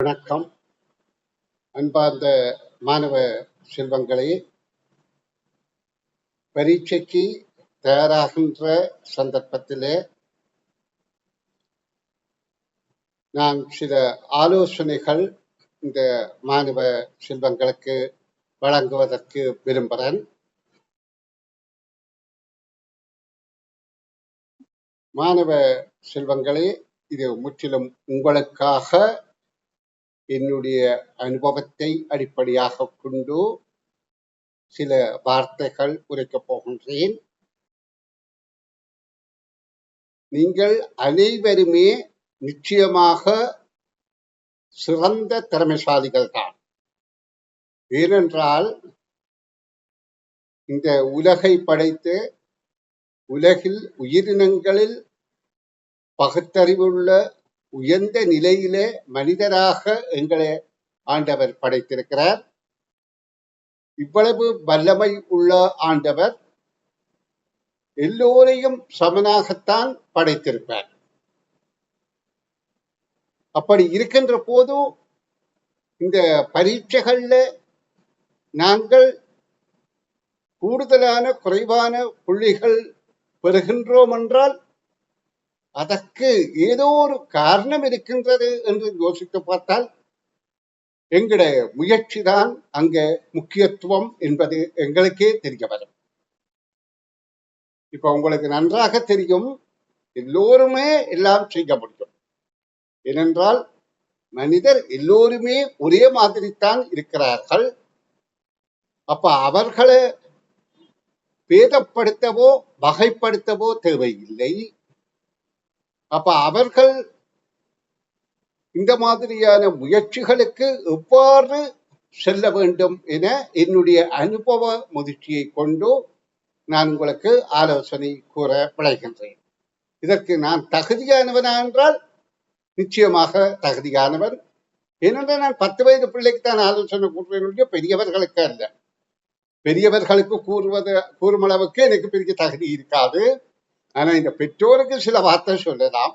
வணக்கம். அன்பார்ந்த மாணவ செல்வங்களே, பரீட்சைக்கு தயாராகின்ற சந்தர்ப்பத்திலே நான் சில ஆலோசனைகள் இந்த மாணவ செல்வங்களுக்கு வழங்குவதற்கு விரும்புகிறேன். மாணவ செல்வங்களே, இது முற்றிலும் உங்களுக்காக என்னுடைய அனுபவத்தை அடிப்படையாக கொண்டு சில வார்த்தைகள் உரைக்கப் போகின்றேன். நீங்கள் அனைவருமே நிச்சயமாக சிறந்த திறமைசாலிகள் தான். ஏனென்றால் இந்த உலகை படைத்து உலகில் உயிரினங்களில் பகுத்தறிவுள்ள உயர்ந்த நிலையிலே மனிதராக எங்களை ஆண்டவர் படைத்திருக்கிறார். இவ்வளவு வல்லமை உள்ள ஆண்டவர் எல்லோரையும் சமனாகத்தான் படைத்திருப்பார். அப்படி இருக்கின்ற போது இந்த பரீட்சைகள்ல நாங்கள் கூடுதலான குறைவான புள்ளிகள் பெறுகின்றோம் என்றால் அதற்கு ஏதோ ஒரு காரணம் இருக்கின்றது என்று யோசித்து பார்த்தால் எங்களுடைய முயற்சிதான் அங்க முக்கியத்துவம் என்பது எங்களுக்கே தெரிய வரும். இப்ப உங்களுக்கு நன்றாக தெரியும், எல்லோருமே எல்லாம் செய்ய முடியும். ஏனென்றால் மனிதர் எல்லோருமே ஒரே மாதிரித்தான் இருக்கிறார்கள். அப்ப அவர்களை பேதப்படுத்தவோ வகைப்படுத்தவோ தேவையில்லை. அப்ப அவர்கள் இந்த மாதிரியான முயற்சிகளுக்கு எவ்வாறு செல்ல வேண்டும் என என்னுடைய அனுபவ முதிர்ச்சியை கொண்டு நான் உங்களுக்கு ஆலோசனை கூற விளைகின்றேன். இதற்கு நான் தகுதியானவனா என்றால் நிச்சயமாக தகுதியானவன். ஏனென்றால் நான் 10 வயது பிள்ளைக்கு தான் ஆலோசனை கூறுவேன், பெரியவர்களுக்கு அல்ல. பெரியவர்களுக்கு கூறும் அளவுக்கு எனக்கு பெரிய தகுதி இருக்காது. ஆனா இந்த பெற்றோருக்கு சில வார்த்தை சொல்லலாம்.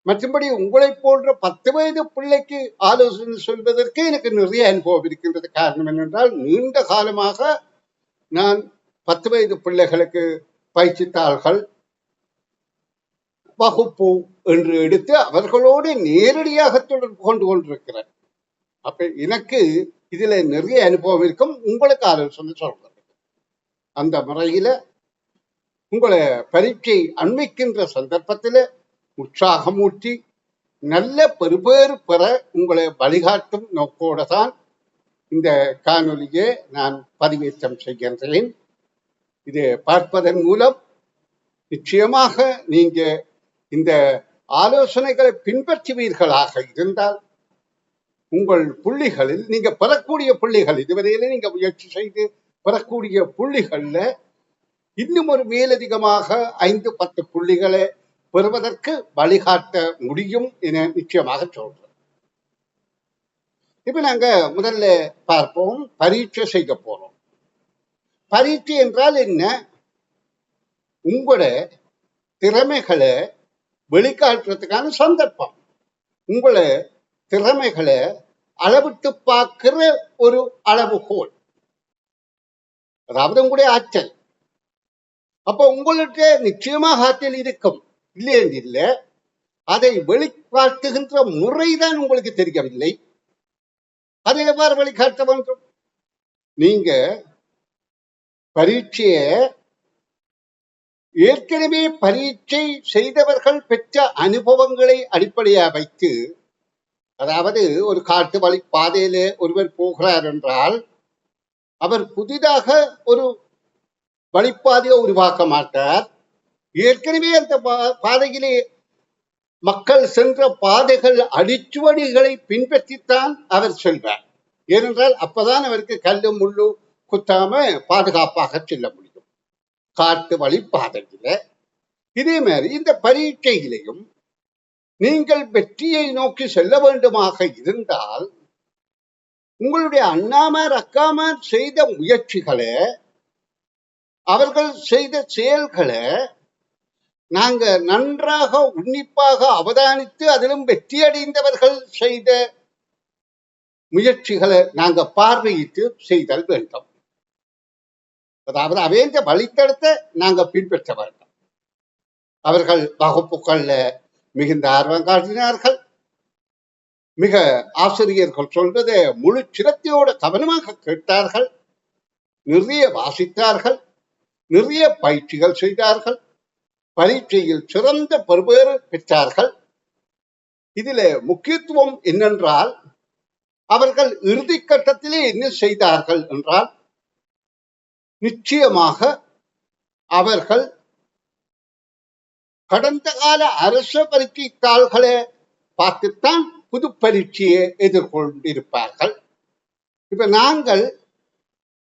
மற்றபடி உங்களை போன்ற 10 வயது பிள்ளைக்கு ஆலோசனை சொல்வதற்கு எனக்கு நிறைய அனுபவம் இருக்கின்றது. காரணம் என்னென்றால் நீண்ட காலமாக நான் 10 வயது பிள்ளைகளுக்கு பயிற்சித்தாள்கள் வகுப்பு என்று எடுத்து அவர்களோடு நேரடியாக தொடர்பு கொண்டு கொண்டிருக்கிறேன். அப்ப எனக்கு இதுல நிறைய அனுபவம் இருக்கும். உங்களுக்கு ஆலோசனை சொல்றது அந்த முறையில உங்களை பரீட்சை அண்மிக்கின்ற சந்தர்ப்பத்தில உற்சாகமூட்டி நல்ல பெறுபேறு பெற உங்களை வழிகாட்டும் நோக்கோடு தான் இந்த காணொலியை நான் பதிவேற்றம் செய்கின்றேன். இதை பார்ப்பதன் மூலம் நிச்சயமாக நீங்க இந்த ஆலோசனைகளை பின்பற்றுவீர்களாக இருந்தால் உங்கள் புள்ளிகளில் நீங்க பெறக்கூடிய புள்ளிகள், இதுவரையில நீங்க முயற்சி செய்து பெறக்கூடிய புள்ளிகள்ல இன்னும் ஒரு மேலதிகமாக 5-10 புள்ளிகளை பெறுவதற்கு வழிகாட்ட முடியும் என நிச்சயமாக சொல்றோம். இப்ப நாங்க முதல்ல பார்ப்போம், பரீட்சை செய்ய போறோம். பரீட்சை என்றால் என்ன? உங்களோட திறமைகளை வெளிக்காட்டுறதுக்கான சந்தர்ப்பம். உங்களை திறமைகளை அளவிட்டு பார்க்கிற ஒரு அளவுகோல், அதாவது உங்களுடைய ஆற்றல். அப்ப உங்கள்கிட்ட நிச்சயமாக ஆற்றல் இருக்கும், இல்லையென்று இல்லை. அதை வெளிக்காட்டுகின்ற முறைதான் உங்களுக்கு தெரியவில்லை. அதை எவ்வாறு வெளிக்காட்ட வேண்டும்? நீங்க பரீட்சைய ஏற்கனவே பரீட்சை செய்தவர்கள் பெற்ற அனுபவங்களை அடிப்படையாக வைத்து, அதாவது ஒரு காட்டு வழி பாதையில ஒருவர் போகிறார் என்றால் அவர் புதிதாக ஒரு வழிப்பாதையை உருவாக்க மாட்டார். ஏற்கனவே அந்த பாதையிலே மக்கள் சென்ற பாதைகள் அடிச்சுவடிகளை பின்பற்றித்தான் அவர் செல்வார். ஏனென்றால் அப்பதான் அவருக்கு கல்லு முள்ளு குத்தாம பாதுகாப்பாக செல்ல முடியும் காட்டு வழி பாதையில. இதே மாதிரி இந்த பரீட்சையிலையும் நீங்கள் வெற்றியை நோக்கி செல்ல வேண்டுமாக இருந்தால் உங்களுடைய அண்ணாமார் அக்காமார் செய்த முயற்சிகளை, அவர்கள் செய்த செயல்களை நாங்க நன்றாக உன்னிப்பாக அவதானித்து அதிலும் வெற்றியடைந்தவர்கள் செய்த முயற்சிகளை நாங்க பார்வையிட்டு செய்தல் வேண்டும். அதாவது அவைந்த வழித்தடத்தை நாங்க பின்பற்ற வேண்டும். அவர்கள் வகுப்புகள்ல மிகுந்த ஆர்வம் காட்டினார்கள். மிக ஆசிரியர்கள் சொல்வதை முழு சிரத்தையோட கவனமாக கேட்டார்கள். நிறைய வாசித்தார்கள். நிறைய பயிற்சிகள் செய்தார்கள். பரீட்சையில் சிறந்த பெறுபேறு பெற்றார்கள். இதில் முக்கியத்துவம் என்னென்றால், அவர்கள் இறுதி கட்டத்திலே என்ன செய்தார்கள் என்றால், நிச்சயமாக அவர்கள் கடந்த கால அரச பரீட்சை தாள்களை பார்த்துத்தான் புது பரீட்சையை எதிர்கொண்டிருப்பார்கள். இப்ப நாங்கள்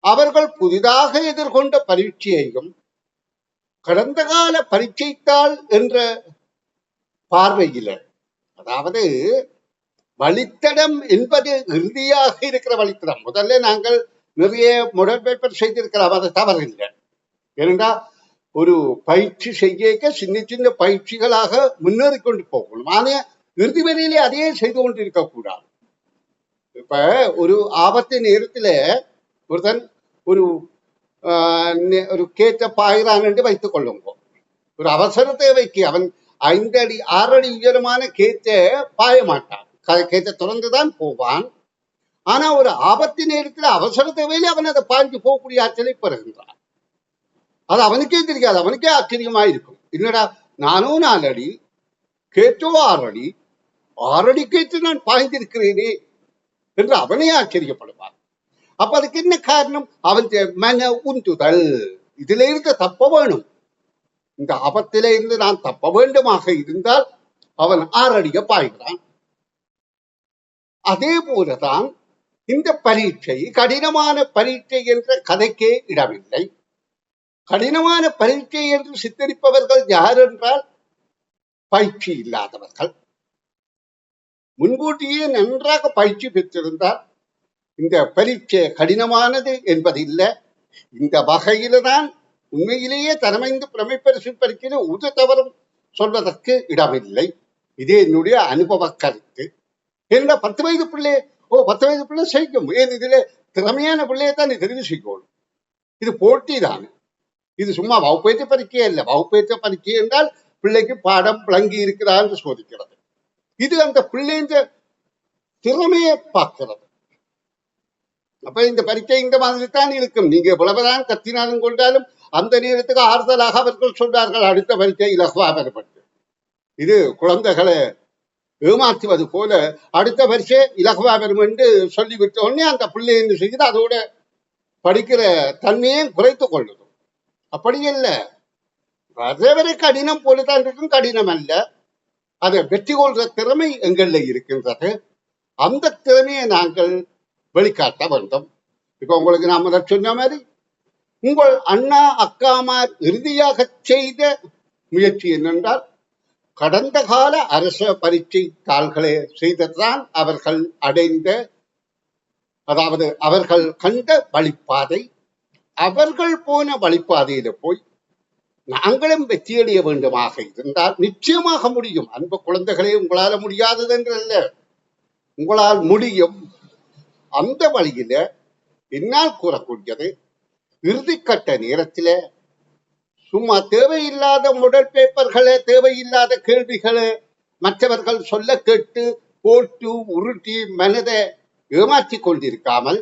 அவர்கள் புதிதாக எதிர்கொண்ட பரீட்சையையும் கடந்த கால பரீட்சைத்தாள் என்ற பார்வையில், அதாவது வழித்தடம் என்பது இறுதியாக இருக்கிற வழித்தடம். முதல்ல நாங்கள் நிறைய மாடல் பேப்பர் செய்திருக்கலாம், அது தவறில்லை. ஏனென்றா ஒரு பயிற்சி செய்ய சின்ன சின்ன பயிற்சிகளாக முன்னேறி கொண்டு போகணும். ஆனால் இறுதி வரையிலே அதையே செய்து கொண்டு இருக்கக்கூடாது. இப்ப ஒரு ஆபத்து நேரத்துல ஒருத்தன் ஒரு கேட்ட பாயிறான் என்று வைத்துக் கொள்ளுங்க. ஒரு அவசர தேவைக்கு அவன் 5 அடி 6 அடி உயரமான கேட்ட பாய மாட்டான். கேட்ட திறந்துதான் போவான். ஆனா ஒரு ஆபத்து நேரத்துல அவசர தேவையில அவன் அதை பாய்ஞ்சு போகக்கூடிய ஆற்றலை பெறுகின்றான். அது அவனுக்கே தெரியாது, அவனுக்கே ஆச்சரியமா இருக்கும். என்னடா நானும் 4 அடி கேட்டோ 6 அடி 6 அடி கேட்டு நான் பாய்ந்திருக்கிறேனே என்று அவனே ஆச்சரியப்படுவான். அப்ப அதுக்கு என்ன காரணம்? அவன் மன உந்துதல். இதுல இருந்து தப்ப வேணும். இந்த ஆபத்தில இருந்து நான் தப்ப வேண்டுமாக இருந்தால் அவன் 6 அடிய பாய்கிறான். அதே போலதான் இந்த பரீட்சை கடினமான பரீட்சை என்ற கதைக்கே இடமில்லை. கடினமான பரீட்சை என்று சித்தரிப்பவர்கள் யார் என்றால் பயிற்சி இல்லாதவர்கள். முன்கூட்டியே நன்றாக பயிற்சி பெற்றிருந்தால் இந்த பரீட்சை கடினமானது என்பதில்லை. இந்த வகையில தான் உண்மையிலேயே தரமைந்து பிரமைப்பரிசு பரீட்சையில் ஒரு தவறும் சொல்வதற்கு இடமில்லை. இது என்னுடைய அனுபவ கருத்து. ஏன்னா 10 வயது பிள்ளை 10 வயது பிள்ளை செய்யும். ஏன் இதுல திறமையான பிள்ளையை தான் தெரிவு செய்யணும். இது போட்டி தான். இது சும்மா வகுப்பேற்ற பரீட்சை இல்லை. வகுப்பேற்ற பரீட்சை என்றால் பிள்ளைக்கு பாடம் விளங்கி இருக்கிறான்னு சோதிக்கிறது. இது அந்த பிள்ளைன்ற திறமையை பார்க்கிறது. அப்ப இந்த பரீட்சை இந்த மாதிரி தான் இருக்கும். நீங்க எவ்வளவுதான் கத்தினாலும் கொண்டாலும் அந்த நேரத்துக்கு ஆறுதலாக அவர்கள் சொல்றார்கள், அடுத்த பரீட்சை இலகுவாக பெறப்பட்டு. இது குழந்தைகளை ஏமாற்றுவது போல அடுத்த பரீட்சை இலகுவா பெறும் என்று சொல்லிவிட்ட உடனே அந்த பிள்ளை என்ன செய்யுது, அதோட படிக்கிற தன்மையை குறைத்து கொள்ளுது. அப்படி இல்லை, வரவரை கடினம் போலதான் இருக்கும், கடினம் அல்ல. அதை வெற்றி கொள்ற திறமை எங்கள்ல இருக்கின்றது. அந்த திறமையை நாங்கள் வெளிக்காட்ட வேண்டும். இப்ப உங்களுக்கு நாம சொன்ன மாதிரி உங்கள் அண்ணா அக்காமார் இறுதியாக செய்த முயற்சி என்னென்றால், கடந்த கால அரச பரீட்சை தாள்களை செய்ததுதான் அவர்கள் அடைந்த, அதாவது அவர்கள் கண்ட வழிப்பாதை. அவர்கள் போன வழிப்பாதையில போய் நாங்களும் வெற்றியடைய வேண்டுமாக இருந்தால் நிச்சயமாக முடியும். அன்பு குழந்தைகளே, உங்களால முடியாதது என்றல்ல, உங்களால் முடியும். அந்த வழியில என்னால் கூறக்கூடியது, இறுதிக்கட்ட நேரத்தில் சும்மா தேவையில்லாத மாடல் பேப்பர்களை, தேவையில்லாத கேள்விகளை மற்றவர்கள் சொல்ல கேட்டு போட்டு உருட்டி மனதை ஏமாற்றி கொண்டிருக்காமல்,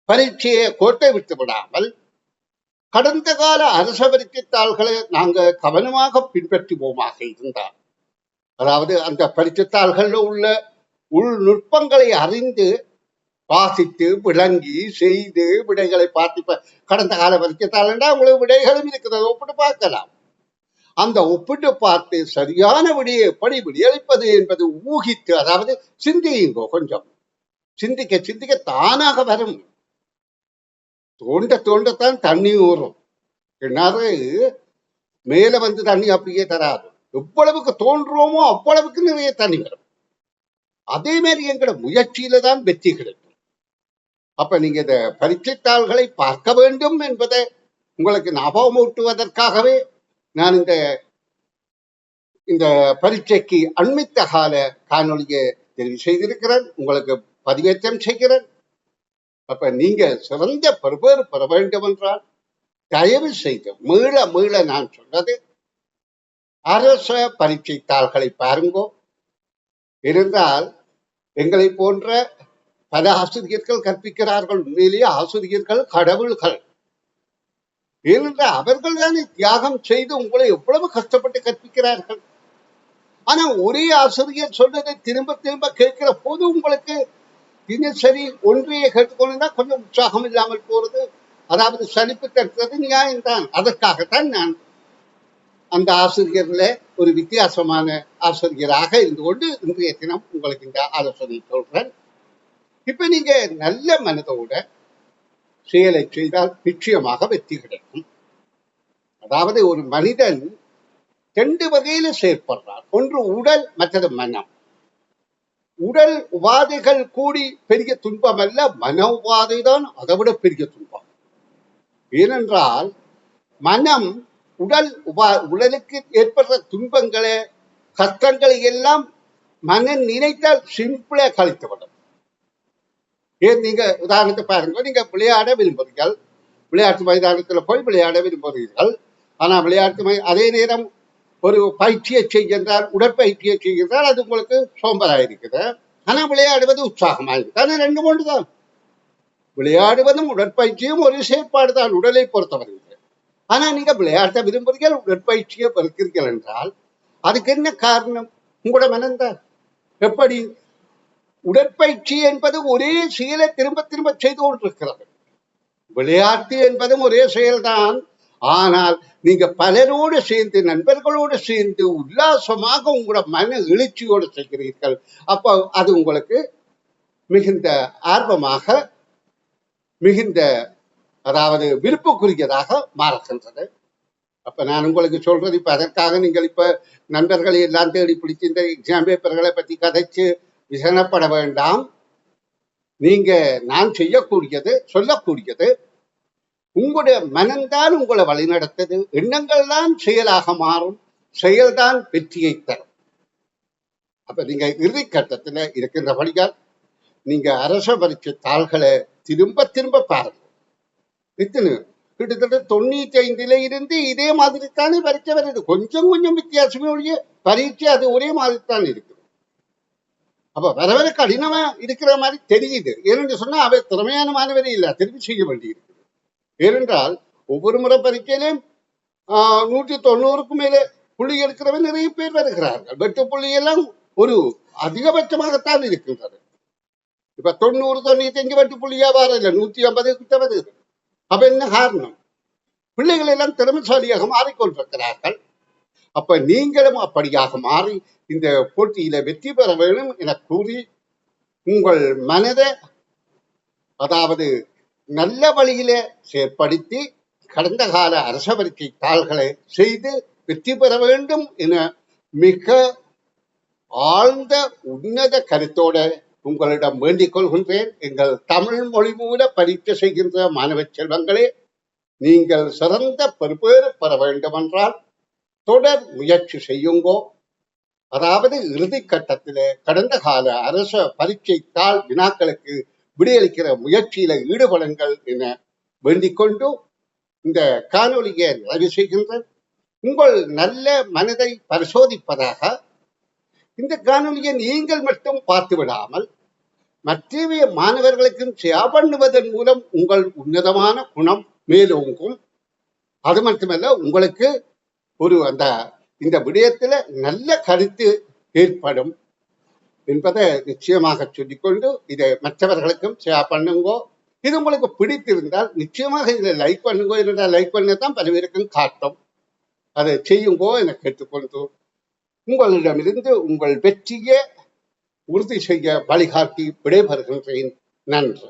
பரீட்சையை கோட்டை விட்டு விடாமல், கடந்த கால அரச பரீட்சை தாள்களை நாங்கள் கவனமாக பின்பற்றுவோமாக இருந்தால், அதாவது அந்த பரீட்சை தாள்களில் உள்ள உள்நுட்பங்களை அறிந்து வாசித்து விளங்கி செய்து விடைகளை பார்த்து, கடந்த கால பரீட்சை தாள்னா உங்களுக்கு விடைகளும் இருக்கிறது, ஒப்பிட்டு பார்க்கலாம். அந்த ஒப்பிட்டு பார்த்து சரியான விடையை எப்படி விடையளிப்பது என்பது ஊகித்து, அதாவது சிந்தியுங்கோ, கொஞ்சம் சிந்திக்க சிந்திக்க தானாக வரும். தோண்ட தோண்டத்தான் தண்ணி ஊறும். என்னாரு மேல வந்து தண்ணி அப்படியே தராது. எவ்வளவுக்கு தோன்றோமோ அவ்வளவுக்கு நிறைய தண்ணி வரும். அதே மாதிரி எங்களோட முயற்சியில தான் வெற்றி கிடைக்கும். அப்ப நீங்க இந்த பரீட்சைத்தாள்களை பார்க்க வேண்டும் என்பதை உங்களுக்கு ஞாபகமூட்டுவதற்காகவே நான் இந்த பரீட்சைக்கு அண்மித்த கால காணொலியை தெரிவு செய்திருக்கிறேன். உங்களுக்கு பதிவேற்றம் செய்கிறேன். அப்ப நீங்க சிறந்த பெறுபேறு பெற வேண்டும் என்றால் தயவு செய்து மீள மீள நான் சொன்னது, அரச பரீட்சை தாள்களை பாருங்கோ. இருந்தால் எங்களை போன்ற பல ஆசிரியர்கள் கற்பிக்கிறார்கள். உண்மையிலேயே ஆசிரியர்கள் கடவுள்கள். ஏனென்றால் அவர்கள் தானே தியாகம் செய்து உங்களை எவ்வளவு கஷ்டப்பட்டு கற்பிக்கிறார்கள். ஆனா ஒரே ஆசிரியர் சொன்னதை திரும்ப திரும்ப கேட்கிற போது உங்களுக்கு தினசரி ஒன்றையே கேட்டுக்கொண்டா கொஞ்சம் உற்சாகம் இல்லாமல் போறது, அதாவது சலிப்பு தட்டுறது நியாயம்தான். அதற்காகத்தான் நான் அந்த ஆசிரியர்ல ஒரு வித்தியாசமான ஆசிரியராக இருந்து கொண்டு இன்றைய தினம் உங்களுக்கு இந்த ஆலோசனை சொல்றேன். இப்ப நீங்க நல்ல மனதோட செயலை செய்தால் நிச்சயமாக வெற்றி கிடைக்கும். அதாவது ஒரு மனிதன் 2 வகையில செயற்படுறார். ஒன்று உடல், மற்றது மனம். உடல் உபாதைகள் கூடி பெரிய துன்பம் அல்ல, மன உபாதை தான் அதை விட பெரிய துன்பம். ஏனென்றால் மனம் உடலுக்கு ஏற்படுற துன்பங்களை கஷ்டங்களை எல்லாம் மனம் நினைத்தால் சிம்பிளா கழித்துவிடும். ஏன் நீங்க உதாரணத்தை பாருங்க, நீங்க விளையாட விரும்புகிறீர்கள், விளையாட்டு மைதானத்தில் போய் விளையாட விரும்புகிறீர்கள். ஆனா விளையாட்டு அதே நேரம் ஒரு பயிற்சியை செய்கின்றால், உடற்பயிற்சியை செய்கின்றால் அது உங்களுக்கு சோம்பலாயிருக்குது. ஆனா விளையாடுவது உற்சாகமாயிருக்கு. ஆனா 2 ஒன்று தான். விளையாடுவதும் உடற்பயிற்சியும் ஒரு செயற்பாடு தான் உடலை பொறுத்தவரை. ஆனா நீங்க விளையாட்ட விரும்புகிறீர்கள், உடற்பயிற்சியை வெறுக்கிறீர்கள் என்றால் அதுக்கு என்ன காரணம்? உங்களோட மனம்தான். எப்படி? உடற்பயிற்சி என்பது ஒரே செயலை திரும்ப திரும்ப செய்து கொண்டிருக்கிறது. விளையாட்டு என்பதும் ஒரே செயல்தான். ஆனால் நீங்க பலரோடு சேர்ந்து, நண்பர்களோடு சேர்ந்து உல்லாசமாக உங்களோட மன எழுச்சியோடு செய்கிறீர்கள். அப்போ அது உங்களுக்கு மிகுந்த ஆர்வமாக, மிகுந்த அதாவது விருப்பக்குரியதாக மாறுகின்றது. அப்ப நான் உங்களுக்கு சொல்றது, இப்ப அதற்காக நீங்கள் இப்ப நண்பர்களை எல்லாம் தேடி பிடிச்சு இந்த எக்ஸாம் பேப்பர்களை பத்தி கதைச்சு விசனப்பட வேண்டாம். நீங்க நான் செய்யக்கூடியது, சொல்லக்கூடியது, உங்களுடைய மனம்தான் உங்களை வழிநடத்தது. எண்ணங்கள் தான் செயலாக மாறும், செயல்தான் வெற்றியை தரும். அப்ப நீங்க இறுதி கட்டத்துல இருக்கின்றபடியால் நீங்க அரச பரீட்சை தாள்களை திரும்ப திரும்ப பாருங்க. கிட்டத்தட்ட 95 இருந்து இதே மாதிரி தானே பரீட்சை வருது. கொஞ்சம் கொஞ்சம் வித்தியாசமே ஒழிய பரீட்சை அது ஒரே மாதிரி தான் இருக்குது. அப்ப வர வர கடினமா இருக்கிற மாதிரி தெரியுது. ஏனென்று சொன்னா அவர் திறமையான மாணவரே இல்லை, தெரிவு செய்ய வேண்டியிருக்கு. ஏனென்றால் ஒவ்வொரு முறை பரீட்சையிலும் 190க்கும் மேல புள்ளி எடுக்கிறவன் நிறைய பேர் வருகிறார்கள். வெட்டு புள்ளி எல்லாம் ஒரு அதிகபட்சமாகத்தான் இருக்கின்றது. இப்ப 90, 95 வெட்டு புள்ளியா வரல, 150 கிட்ட வருது. அப்ப என்ன காரணம்? பிள்ளைகள் எல்லாம் திறமைசாலியாக மாறிக்கொண்டிருக்கிறார்கள். அப்ப நீங்களும் அப்படியாக மாறி இந்த போட்டியில வெற்றி பெற வேண்டும் என கூறி உங்கள் மனதை அதாவது நல்ல வழியில செயற்படுத்தி கடந்த கால அரச பரீட்சை தாள்களை செய்து வெற்றி பெற வேண்டும் என மிக ஆழ்ந்த உன்னத கருத்தோட உங்களிடம் வேண்டிக் கொள்கின்றேன். எங்கள் தமிழ் மொழி மூல பரீட்சை செய்கின்ற மாணவ செல்வங்களே, நீங்கள் சிறந்த பெறுபேறு பெற வேண்டும் என்றால் தொடர் முயற்சி செய்யுங்கோ. அதாவது இறுதி கட்டத்திலே கடந்த கால அரச பரீட்சை தாள் வினாக்களுக்கு விடையளிக்கிற முயற்சியில ஈடுபடுங்கள் என வேண்டிக் கொண்டு இந்த காணொலியை நிறைவு செய்கின்றேன். உங்கள் நல்ல மனதை பரிசோதிப்பதாக இந்த காணொலியை நீங்கள் மட்டும் பார்த்து விடாமல் மற்ற மாணவர்களுக்கும் ஷேர் பண்ணுவதன் மூலம் உங்கள் உன்னதமான குணம் மேலோங்கும். அது மட்டுமல்ல, உங்களுக்கு ஒரு இந்த விடயத்துல நல்ல கருத்து ஏற்படும் என்பதை நிச்சயமாக சொல்லிக்கொண்டு இதை மற்றவர்களுக்கும் ஷேர் பண்ணுங்கோ. இது உங்களுக்கு பிடித்திருந்தால் நிச்சயமாக இதை லைக் பண்ணுங்கோ. என்னடா லைக் பண்ணதான் பல பேருக்கும் காட்டும். அதை செய்யுங்கோ என கேட்டுக்கொண்டு உங்களிடமிருந்து உங்கள் வெற்றியை உறுதி செய்ய வழிகாட்டி விடைபெறுகின்றேன். நன்றி.